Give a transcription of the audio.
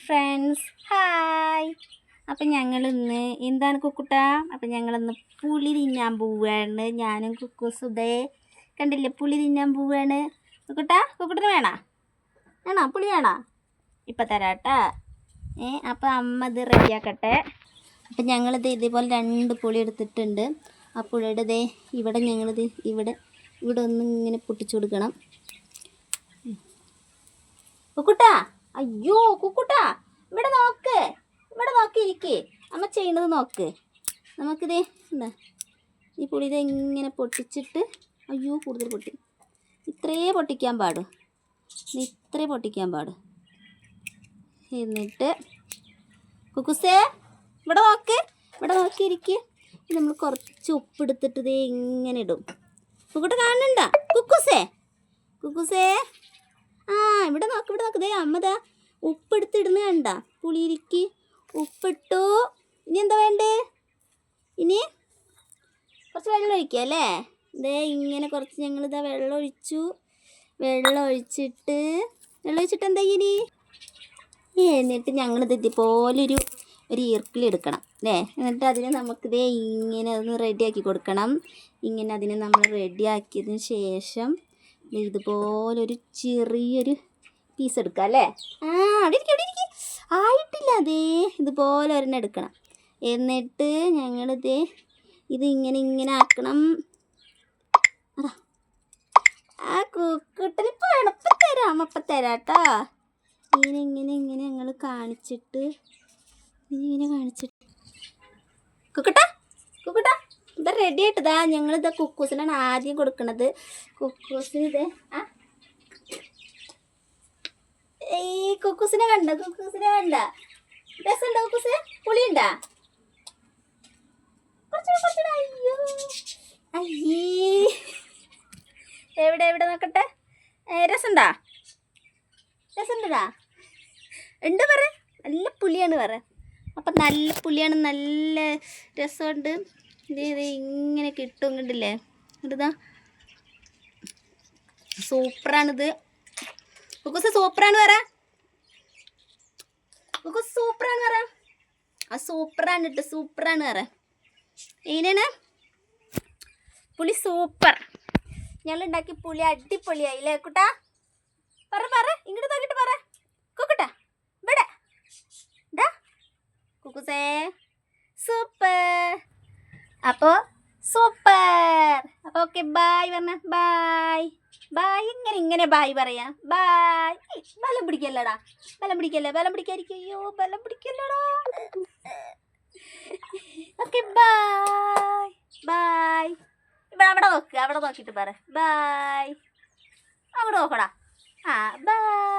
Friends, hi. അപ്പം ഞങ്ങളിന്ന് എന്താണ് കുക്കുട്ടാ? അപ്പം ഞങ്ങളിന്ന് പുളി തിന്നാൻ പോവുകയാണ്. ഞാനും കുക്കുസുദേ കണ്ടില്ലേ, പുളി തിന്നാൻ പോവുകയാണ്. കുക്കുട്ടിന് വേണോ പുളി വേണോ? ഇപ്പം തരാട്ടാ. അപ്പം അമ്മ ഇത് റെഡിയാക്കട്ടെ. അപ്പം ഞങ്ങളിത് ഇതേപോലെ 2 പുളി എടുത്തിട്ടുണ്ട്. ആ പുളിയുടെ ദേ ഇവിടെ ഞങ്ങളിത് ഇവിടെ ഒന്നിങ്ങനെ പൊട്ടിച്ചു കൊടുക്കണം. കുക്കുട്ടാ, അയ്യോ കുക്കുട്ടാ, ഇവിടെ നോക്കിയിരിക്കേ. അമ്മ ചെയ്യുന്നത് നോക്ക്. നമുക്കിതേ എന്താ ഈ പുളി ഇങ്ങനെ പൊട്ടിച്ചിട്ട്, അയ്യോ കൂടുതൽ പൊട്ടി, ഇത്രേ പൊട്ടിക്കാൻ പാടു. എന്നിട്ട് കുക്കുസേ ഇവിടെ നോക്കിയിരിക്കുക. നമ്മൾ കുറച്ച് ഉപ്പെടുത്തിട്ട് ഇതേ ഇങ്ങനെ ഇടും. കുക്കുട്ട കാണണ്ട? കുക്കുസേ ഇവിടെ നോക്ക് ദേ അമ്മതാ ഉപ്പെടുത്തിടുന്ന കണ്ട. പുളിയിരിക്ക് ഉപ്പിട്ടു. ഇനി എന്താ വേണ്ടേ? ഇനി കുറച്ച് വെള്ളം ഒഴിക്കുക അല്ലേ? ഇതേ ഇങ്ങനെ കുറച്ച് ഞങ്ങളിതാ വെള്ളം ഒഴിച്ചിട്ട് എന്താ ഇനി? എന്നിട്ട് ഞങ്ങളിത് ഇതുപോലൊരു ഈർക്കിലെടുക്കണം അല്ലേ? എന്നിട്ട് അതിനെ നമുക്കിതേ ഇങ്ങനെ ഒന്ന് റെഡിയാക്കി കൊടുക്കണം. ഇങ്ങനെ അതിനെ നമ്മൾ റെഡിയാക്കിയതിന് ശേഷം ഇതുപോലൊരു ചെറിയൊരു പീസ് എടുക്കുക അല്ലേ? അവിടെ ഇരിക്കും. ആയിട്ടില്ല. അതേ ഇതുപോലെ ഒരെണ്ണം എടുക്കണം. എന്നിട്ട് ഞങ്ങളിതേ ഇത് ഇങ്ങനെ ആക്കണം. ആ കുക്കുട്ടനിപ്പോൾ എളുപ്പം തരാം. തരാട്ടാ. ഇങ്ങനെ ഞങ്ങൾ കാണിച്ചിട്ട് കുക്കുട്ടാ ഇത് റെഡി ആയിട്ടതാ. ഞങ്ങളിത് കുക്കൂസിനാണ് ആദ്യം കൊടുക്കണത്. കുക്കൂസിന് ഇതേ കുക്കൂസിനെ കണ്ട രസമുണ്ടോ കുക്കൂസ്? പുളിയുണ്ടാ? അയ്യോ അയ്യേ, എവിടെ നോക്കട്ടെ. രസമുണ്ടാ? ഉണ്ട് പറ. നല്ല പുളിയാണ് പറ. അപ്പം നല്ല പുളിയാണ്, നല്ല രസമുണ്ട്. ഇത് ഇങ്ങനെ കിട്ടും. കണ്ടില്ലേ? ഇതാ സൂപ്പറാണിത്. കുക്കുസ് സൂപ്പറാണ് പറ. സൂപ്പറാണ് പറ. ഇതിനാണ് പുളി സൂപ്പർ. ഞങ്ങളുണ്ടാക്കി പുളി അടിപൊളിയായി അല്ലേ കുട്ടാ? പറ ഇങ്ങോട്ട് നോക്കിയിട്ട് പറ. കുക്കുട്ടാ ഇവിടെ കുക്കുസേ സൂപ്പർ. അപ്പോൾ ഓക്കെ, ബായ് പറഞ്ഞ. ബായ് ഇങ്ങനെ ബായ് പറയാ. ബായ്. ബലം പിടിക്കല്ലടാ. ബലം പിടിക്കാതിരിക്കും. അയ്യോ ബലം പിടിക്കല്ലടാ. Okay bye. അവിടെ നോക്കിയിട്ട് പറ ബായ്. അങ്ങോട്ട് നോക്കടാ. ബായ്.